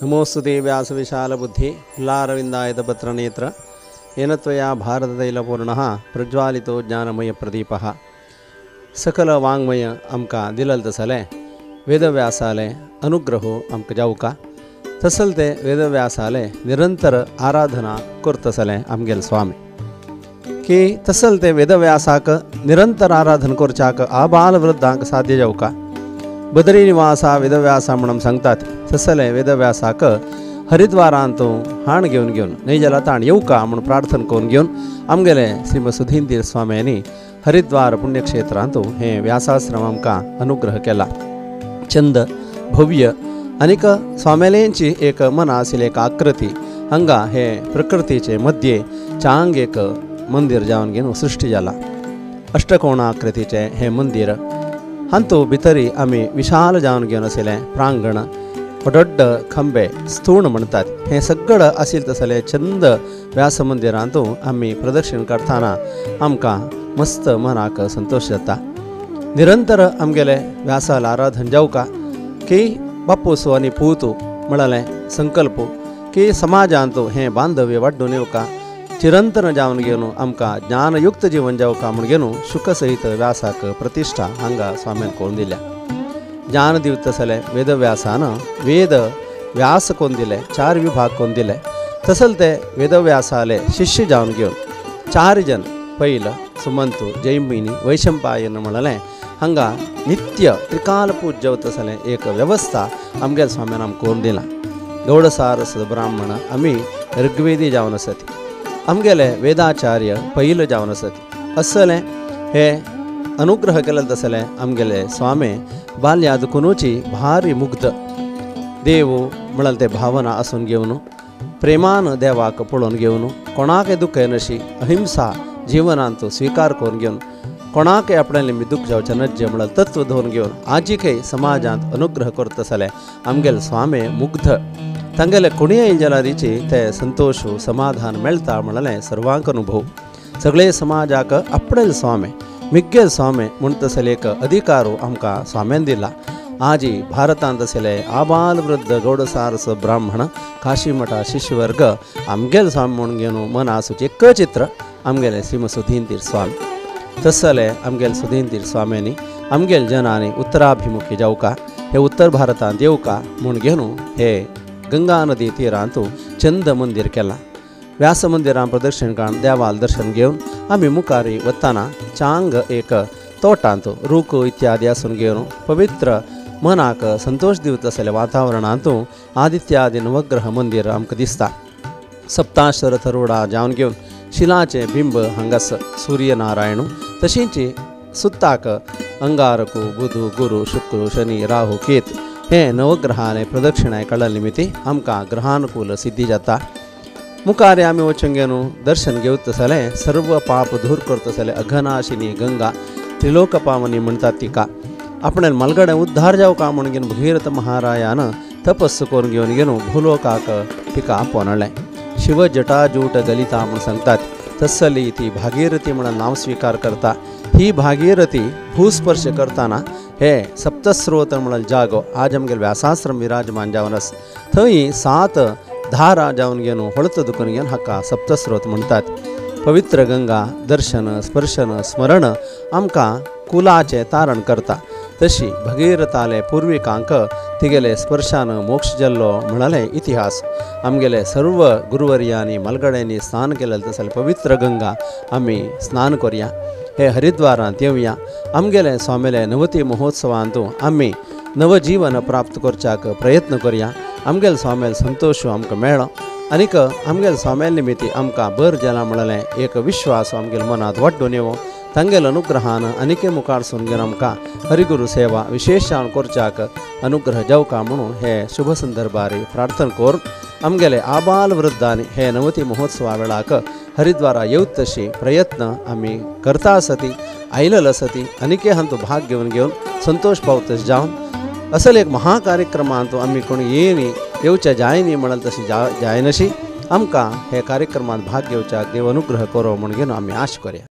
नमोस्तुते व्यासविशालबुद्धि फुल्लारविन्दायतपत्रनेत्र येन त्वया भारततैलपूर्णः प्रज्वालितो ज्ञानमयप्रदीपः सकलवाङ्मय आमकां दिलल तसले वेदव्यासाले अनुग्रहो आमकां जावका तसल ते वेदव्यासाले निरंतर आराधना करतसले आमगेल स्वामी की तसल ते वेदव्यासाक निरंतर आराधन करच्याक आबाल वृद्धांक साध्य जावका बदरी निवासा वेदव्यासा म्हणून सांगतात तसले वेदव्यासाक हरिद्वारांतू हाण घेवन नैजला ताण येऊ का म्हणून प्रार्थना करून घेवन आमगेले श्रीमद सुधींद्र स्वाम्यांनी हरिद्वार पुण्यक्षेत्रांतू हे व्यासाश्रम आमकां अनुग्रह केला चंद भव्य आनीक स्वामेलेंची एक मन आशिल्ली एक आकृती हांगा हे प्रकृतीचे मध्य चांग एक मंदिर जावन घेवन सृष्टी जाला अष्टकोण आकृतीचे हे मंदिर हांतू भितरी आमी विशाल जावन घेवन आशिल्ले प्रांगण व्हडड खंबे स्थूण म्हणटात हे सगळं आशिल्लें तसलें चंद व्यास मंदिरांतू आमी प्रदक्षिण करताना आमकां मस्त मनाक संतोष जाता निरंतर आमगेले व्यासाल आराधन जावका की बापूसो आनी पूतू म्हळालें संकल्प की समाजांतू हें बांधव्य वाडून येवका चिरंतन जावन घेवन आमकां ज्ञानयुक्त जीवन जावका म्हूण घेवन शुकसहित व्यासाक प्रतिश्ठा हांगा स्वाम्यान करून दिल्या ज्ञान दिवत तसले वेदव्यासान वेद व्यास कोण दिले 4 विभाग कोण दिले तसल ते वेदव्यासाले शिष्य जावन घेवन 4 जन पैल सुमंतू जैमिनी वैशंपायन म्हणलें हांगा नित्य त्रिकाल पूज्य तसलें एक व्यवस्था आमगेल्या स्वाम्यान आमकां करून दिला गौडसारस ब्राह्मण आमी ऋग्वेदी जावन आसत आमगेले वेदाचार्य पैल जावन आसत असलें हे अनुग्रह केलें तसलें आमगेले स्वामी बाल्यादकुनूची भारी मुग्ध देव म्हळ्यार ते भावना आसून घेवन प्रेमान देवाक पळोवन घेवन कोणाकय दुखय नशी अहिंसा जिवनांत स्वीकार करून घेवन कोणाकय आपणालें मी दुख जावचें नज्य म्हळ्यार तत्व धरून घेवन आजीकय समाजांत अनुग्रह करता तसले आमगेले स्वामी मुग्ध तांगेले कोणीय जलारीची ते संतोष समाधान मेळटा म्हळ्यार सर्वांक अनुभव सगळे समाजाक आपणेल स्वामी मिग्गेल स्वामी म्हूण तसले एक अधिकारो आमकां स्वाम्यान दिला आजी भारतांत आशिल्ले आबाल वृद्ध गौडसारस ब्राह्मण काशीमठा शिष्यवर्ग आमगेल स्वामी म्हणून घेवन मन आसूचे एक चित्र आमगेले श्रीमद सुधींद्र स्वामी तसले आमगेले सुधींद्र स्वाम्यांनी आमगेल जनांनी उत्तराभिमुखी जावका हे उत्तर भारतांत येवका म्हूण घेवन हे गंगा नदी तीरांतू चंद मंदिर केलां व्यास मंदिरां प्रदक्षिण काण देवाल दर्शन घेवन आमी मुखारी वताना चांग एक तोटांत रूख इत्यादी आसून घेवन पवित्र मनाक संतोष दिवत आसलेल्या वातावरणांतू आदित्यादी नवग्रह मंदिर आमकां दिसता सप्ताश्वर थरुडा जावन घेवन शिलाचे बिंब हांगास सूर्यनारायण तशींच सुत्ताक अंगारकू बुध गुरु शुक्र शनी राहू केत हे नवग्रहाने प्रदक्षिणाय काडले निमित्ती आमकां ग्रहानुकूल सिद्धी जाता मुखार आमी वचून घेवन दर्शन घेवत तसलें सर्व पाप दूर करता तसलें अघनाशिनी गंगा त्रिलोक पावनी म्हणटात तिका आपणे मलगडे उद्धार जावका म्हूण घेवन भगीरथ महारायान तपस्स करून घेवन भूलोकाक तिका पोनलें शिव जटाजूट गलिता म्हूण सांगतात तसली ती भागीरथी म्हणून नाव स्वीकार करता ही भागीरथी भूस्पर्श करताना हे सप्तस्रोत म्हणून जागो आज आमगेले व्यासाश्रम विराजमान जावन आसा थंय 7 धारा जावन घेवन हळत दुखून घेवन हाका सप्तस्रोत म्हणटात पवित्र गंगा दर्शन स्पर्शन स्मरण आमकां कुलाचे तारण करता तशी भगीरथाले पुर्विकांक तिगेले स्पर्शान मोक्ष जाल्लो म्हणाले इतिहास आमगेले सर्व गुरुवर्यांनी मलगड्यांनी स्नान केलें तसले पवित्र गंगा आमी स्नान करुया हे हरिद्वारांत येवया आमगेले स्वामेले नवती महोत्सवांतू आमी नवजीवन प्राप्त करच्याक प्रयत्न करुया आमगेले स्वामेल संतोष आमकां मेळ्ळो आनीक आमगेले स्वामेल निमित्ती आमकां बर जाला म्हळें एक विश्वास आमगेल्या मनांत वाडून येवो तांगेल अनुग्रहान आनीके मुखार सून घेवन आमकां हरिगुरू सेवा विशेशान करच्याक अनुग्रह जावका म्हणून हे शुभ संदर्भारी प्रार्थना करून आमगेले आबाल वृद्धांनी हे नवती महोत्सवा वेळाक हरिद्वारा येवत तशी प्रयत्न आमी करता आसती आयलेल आसती आनीके हांतू भाग घेवन संतोष पावत जावन असल एक महाकार्यक्रमांतू आमी कोणी येवचे जायनी म्हणाल तशी जायनशी आमकां हे कार्यक्रमांत भाग घेवच्याक देव अनुग्रह करो म्हूण घेवन आमी आश करया।